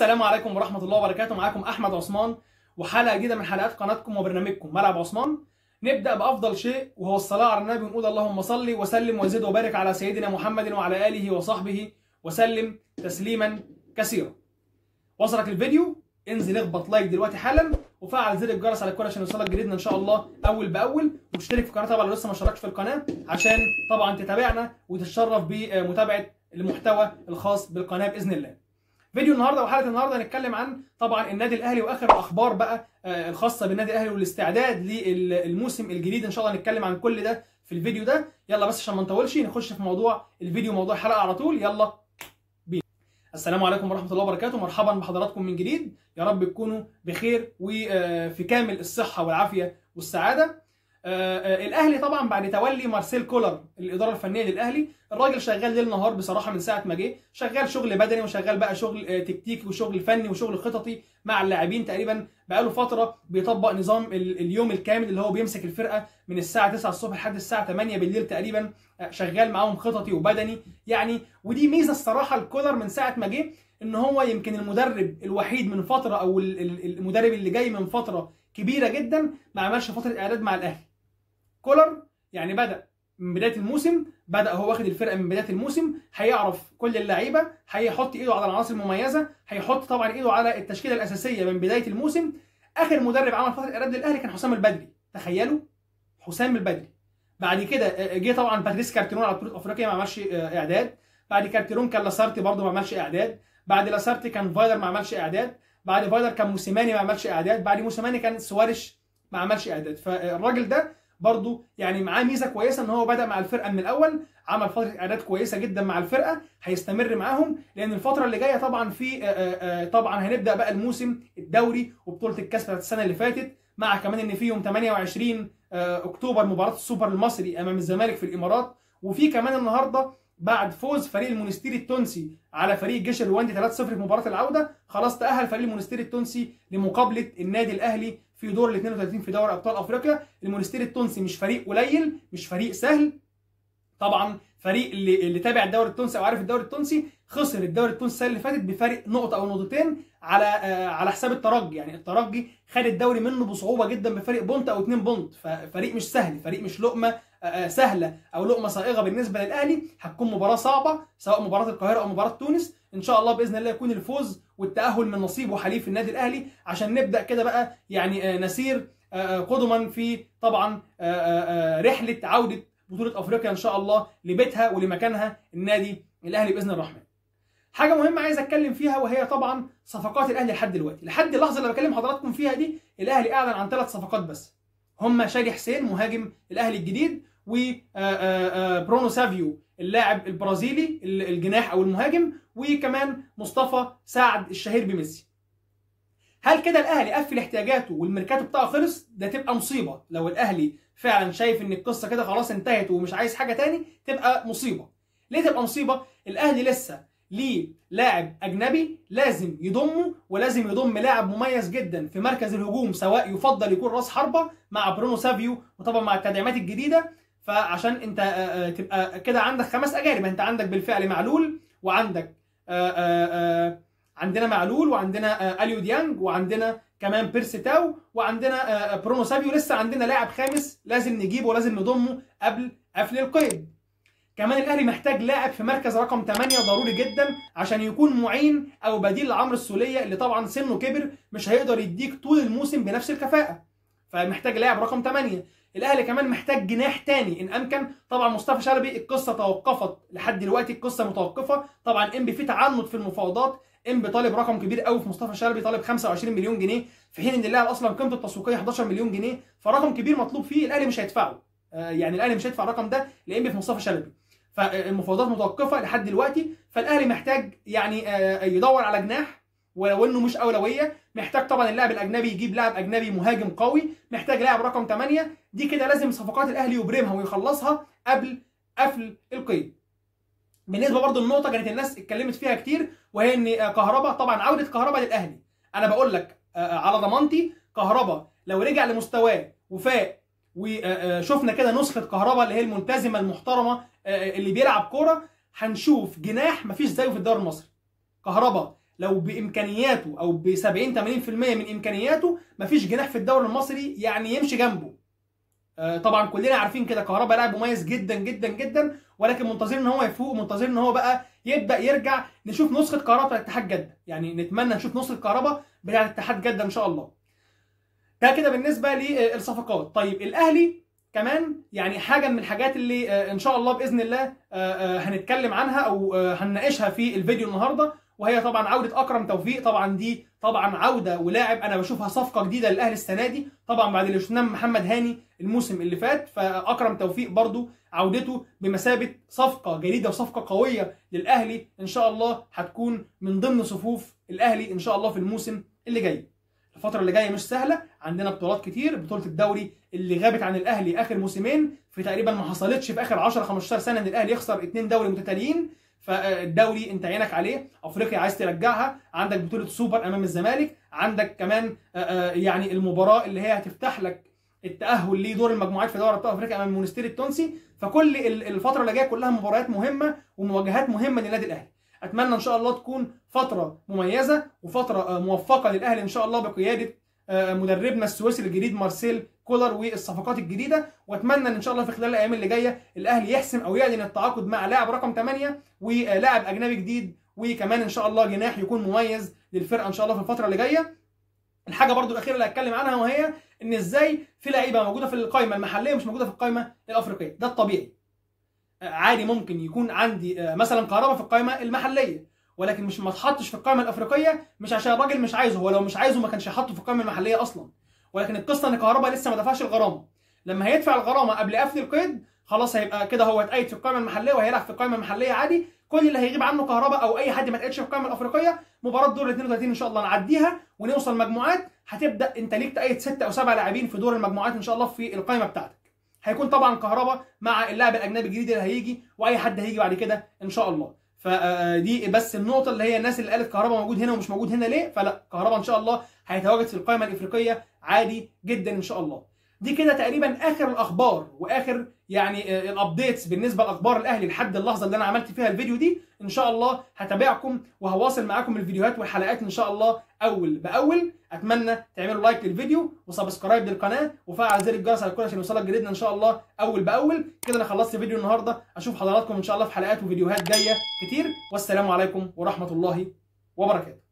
السلام عليكم ورحمة الله وبركاته. معاكم أحمد عثمان وحلقة جديدة من حلقات قناتكم وبرنامجكم ملعب عثمان. نبدأ بأفضل شيء وهو الصلاة على النبي، ونقول اللهم صل وسلم وزد وبارك على سيدنا محمد وعلى آله وصحبه وسلم تسليما كثيرا. وصلك الفيديو؟ انزل اخبط لايك دلوقتي حالا وفعل زر الجرس على الكل عشان يوصلك جديدنا ان شاء الله اول باول، واشترك في القناه طبعا لو لسه ما اشتركتش في القناه عشان طبعا تتابعنا وتتشرف بمتابعه المحتوى الخاص بالقناه باذن الله. فيديو النهارده وحلقه النهارده هنتكلم عن طبعا النادي الاهلي واخر الاخبار بقى الخاصه بالنادي الاهلي والاستعداد للموسم الجديد. ان شاء الله هنتكلم عن كل ده في الفيديو ده. يلا بس عشان ما نطولش نخش في موضوع الفيديو، موضوع الحلقه على طول. يلا بينا. السلام عليكم ورحمه الله وبركاته، مرحبا بحضراتكم من جديد. يا رب تكونوا بخير وفي كامل الصحه والعافيه والسعاده. الاهلي طبعا بعد تولي مارسيل كولر الاداره الفنيه للاهلي، الراجل شغال ليل نهار بصراحه من ساعه ما جه، شغال شغل بدني وشغال بقى شغل تكتيكي وشغل فني وشغل خططي مع اللاعبين. تقريبا بقاله فتره بيطبق نظام اليوم الكامل اللي هو بيمسك الفرقه من الساعه 9 الصبح لحد الساعه 8 بالليل تقريبا، شغال معاهم خططي وبدني يعني. ودي ميزه الصراحه الكولر من ساعه ما جه، ان هو يمكن المدرب الوحيد من فتره، او المدرب اللي جاي من فتره كبيره جدا ما عملش فتره اعداد مع الاهلي. كولر يعني بدأ من بداية الموسم، بدأ هو واخد الفرقة من بداية الموسم، هيعرف كل اللعيبة، هيحط ايده على العناصر المميزة، هيحط طبعا ايده على التشكيلة الأساسية من بداية الموسم. آخر مدرب عمل فترة إعداد للأهلي كان حسام البدري، تخيلوا حسام البدري. بعد كده جه طبعا باتريس كارتيرون على بطولة أفريقيا ما عملش إعداد، بعد كارتيرون كان لاسارتي برده ما عملش إعداد، بعد لاسارتي كان فايلر ما عملش إعداد، بعد فايلر كان موسيماني ما عملش إعداد، بعد موسيماني كان سواريش ما عملش إعداد. فالراجل ده برضو يعني معاه ميزه كويسه ان هو بدا مع الفرقه من الاول، عمل فتره اعداد كويسه جدا مع الفرقه، هيستمر معاهم لان الفتره اللي جايه طبعا في طبعا هنبدا بقى الموسم الدوري وبطوله الكاس بتاعت السنه اللي فاتت، مع كمان ان في يوم 28 اكتوبر مباراه السوبر المصري امام الزمالك في الامارات، وفي كمان النهارده بعد فوز فريق المونستيري التونسي على فريق الجيش الرواندي 3-0 في مباراه العوده، خلاص تاهل فريق المونستيري التونسي لمقابله النادي الاهلي في دور ال 32 في دوري ابطال افريقيا. المونستيري التونسي مش فريق قليل، مش فريق سهل طبعا، فريق اللي تابع الدوري التونسي او عارف الدوري التونسي، خسر الدوري التونسي السنه اللي فاتت بفارق نقطه او نقطتين على حساب الترجي. يعني الترجي خد الدوري منه بصعوبه جدا بفارق بونت او 2 بونت، ففريق مش سهل، فريق مش لقمه سهله او لقمه صائغه بالنسبه للاهلي. هتكون مباراه صعبه سواء مباراه القاهره او مباراه تونس، ان شاء الله باذن الله يكون الفوز والتاهل من نصيب وحليف النادي الاهلي عشان نبدا كده بقى يعني نسير قدما في طبعا رحله عوده بطوله افريقيا ان شاء الله لبيتها ولمكانها النادي الاهلي باذن الرحمن. حاجه مهمه عايز اتكلم فيها وهي طبعا صفقات الاهلي لحد دلوقتي، لحد اللحظه اللي بكلم حضراتكم فيها دي الاهلي اعلن عن 3 صفقات بس، هم شادي حسين مهاجم الاهلي الجديد، وبرونو سافيو اللاعب البرازيلي الجناح او المهاجم، وكمان مصطفى سعد الشهير بميسي. هل كده الاهلي قفل احتياجاته والميركاتو بتاعه خلص؟ ده تبقى مصيبه. لو الاهلي فعلا شايف ان القصه كده خلاص انتهت ومش عايز حاجه تاني تبقى مصيبه. ليه تبقى مصيبه؟ الاهلي لسه ليه لاعب اجنبي لازم يضمه، ولازم يضم لاعب مميز جدا في مركز الهجوم، سواء يفضل يكون راس حربه مع برونو سافيو، وطبعا مع التدعيمات الجديده. فعشان انت تبقى كده عندك 5 اجانب، انت عندك بالفعل معلول، وعندك عندنا معلول، وعندنا اليو ديانج، وعندنا كمان بيرسي تاو، وعندنا برونو سافيو. لسه عندنا لاعب خامس لازم نجيبه ولازم نضمه قبل قفل القيد. كمان الاهلي محتاج لاعب في مركز رقم 8 ضروري جدا عشان يكون معين او بديل لعمرو السوليه اللي طبعا سنه كبر مش هيقدر يديك طول الموسم بنفس الكفاءه، فمحتاج لاعب رقم 8. الاهلي كمان محتاج جناح تاني ان امكن. طبعا مصطفى شلبي القصه توقفت لحد دلوقتي، القصه متوقفه طبعا. انبي في تعنت في المفاوضات، انبي طالب رقم كبير قوي في مصطفى شلبي، طالب 25 مليون جنيه، في حين ان اللاعب اصلا قيمته التسويقيه 11 مليون جنيه، فرقم كبير مطلوب فيه الاهلي مش هيدفعه. يعني الاهلي مش هيدفع الرقم ده لانبي في مصطفى شلبي، فالمفاوضات متوقفه لحد دلوقتي. فالاهلي محتاج يعني يدور على جناح، ولو انه مش اولويه. محتاج طبعا اللاعب الاجنبي يجيب لاعب اجنبي مهاجم قوي، محتاج لاعب رقم 8. دي كده لازم صفقات الاهلي يبرمها ويخلصها قبل قفل القيد. بالنسبه برضو النقطه كانت الناس اتكلمت فيها كتير، وهي ان كهربا، طبعا عوده كهربا للاهلي، انا بقول لك على ضمانتي كهربا لو رجع لمستواه وفاق وشفنا كده نسخه كهربا اللي هي الملتزمه المحترمه اللي بيلعب كوره، هنشوف جناح مفيش زيه في الدوري المصري. كهربا لو بامكانياته او ب 70 80% من امكانياته مفيش جناح في الدوري المصري يعني يمشي جنبه. طبعا كلنا عارفين كده كهربا لاعب مميز جدا جدا جدا، ولكن منتظرين ان هو يفوق، منتظرين ان هو بقى يبدا يرجع، نشوف نسخه كهربا بتاعت اتحاد جده، يعني نتمنى نشوف نسخه كهربا بتاعت اتحاد جده ان شاء الله. ده كده بالنسبه للصفقات. طيب الاهلي كمان يعني حاجه من الحاجات اللي ان شاء الله باذن الله هنتكلم عنها او هنناقشها في الفيديو النهارده، وهي طبعا عوده اكرم توفيق. طبعا دي طبعا عوده ولاعب انا بشوفها صفقه جديده للاهلي السنه دي، طبعا بعد اللي شفناه محمد هاني الموسم اللي فات، فاكرم توفيق برضو عودته بمثابه صفقه جديده وصفقه قويه للاهلي ان شاء الله، هتكون من ضمن صفوف الاهلي ان شاء الله في الموسم اللي جاي. الفترة اللي جاية مش سهلة، عندنا بطولات كتير، بطولة الدوري اللي غابت عن الأهلي آخر موسمين، في تقريبا ما حصلتش في آخر 10 15 سنة إن الأهلي يخسر 2 دوري متتاليين، فالدوري أنت عينك عليه، أفريقيا عايز ترجعها، عندك بطولة سوبر أمام الزمالك، عندك كمان يعني المباراة اللي هي هتفتح لك التأهل لدور المجموعات في دوري أبطال أفريقيا أمام المونستير التونسي، فكل الفترة اللي جاية كلها مباريات مهمة ومواجهات مهمة للنادي الأهلي. اتمنى ان شاء الله تكون فتره مميزه وفتره موفقه للاهلي ان شاء الله بقياده مدربنا السويسري الجديد مارسيل كولر والصفقات الجديده، واتمنى ان شاء الله في خلال الايام اللي جايه الاهلي يحسم او يعلن التعاقد مع لاعب رقم 8 ولاعب اجنبي جديد، وكمان ان شاء الله جناح يكون مميز للفرقه ان شاء الله في الفتره اللي جايه. الحاجه برضو الاخيره اللي هتكلم عنها وهي ان ازاي في لعيبه موجوده في القائمه المحليه ومش موجوده في القائمه الافريقيه. ده الطبيعي، عادي ممكن يكون عندي مثلا كهربا في القائمه المحليه ولكن مش ما اتحطش في القائمه الافريقيه، مش عشان الراجل مش عايزه، هو لو مش عايزه ما كانش هيحطه في القائمه المحليه اصلا، ولكن القصه ان كهربا لسه ما دفعش الغرامه. لما هيدفع الغرامه قبل قفل القيد خلاص هيبقى كده هو اتقيد في القائمه المحليه وهيلعب في القائمه المحليه عادي. كل اللي هيغيب عنه كهربا او اي حد ما اتقيدش في القائمه الافريقيه مباراه دور ال 32 ان شاء الله نعديها ونوصل مجموعات، هتبدا انت ليك تقيد 6 او 7 لاعبين في دور المجموعات ان شاء الله في القائمه بتاعتك. هيكون طبعا كهربا مع اللاعب الاجنبي الجديد اللي هيجي واي حد هيجي بعد كده ان شاء الله. فدي بس النقطه اللي هي الناس اللي قالت كهربا موجود هنا ومش موجود هنا ليه، فلا، كهربا ان شاء الله هيتواجد في القائمه الافريقيه عادي جدا ان شاء الله. دي كده تقريبا اخر الاخبار واخر يعني الابديتس بالنسبه لاخبار الاهلي لحد اللحظه اللي انا عملت فيها الفيديو دي. ان شاء الله هتابعكم وهواصل معاكم الفيديوهات والحلقات ان شاء الله اول باول. اتمنى تعملوا لايك للفيديو وسبسكرايب للقناه وفعل زر الجرس على الكل عشان يوصلك جديدنا ان شاء الله اول باول. كده انا خلصت فيديو النهارده، اشوف حضراتكم ان شاء الله في حلقات وفيديوهات جايه كتير، والسلام عليكم ورحمه الله وبركاته.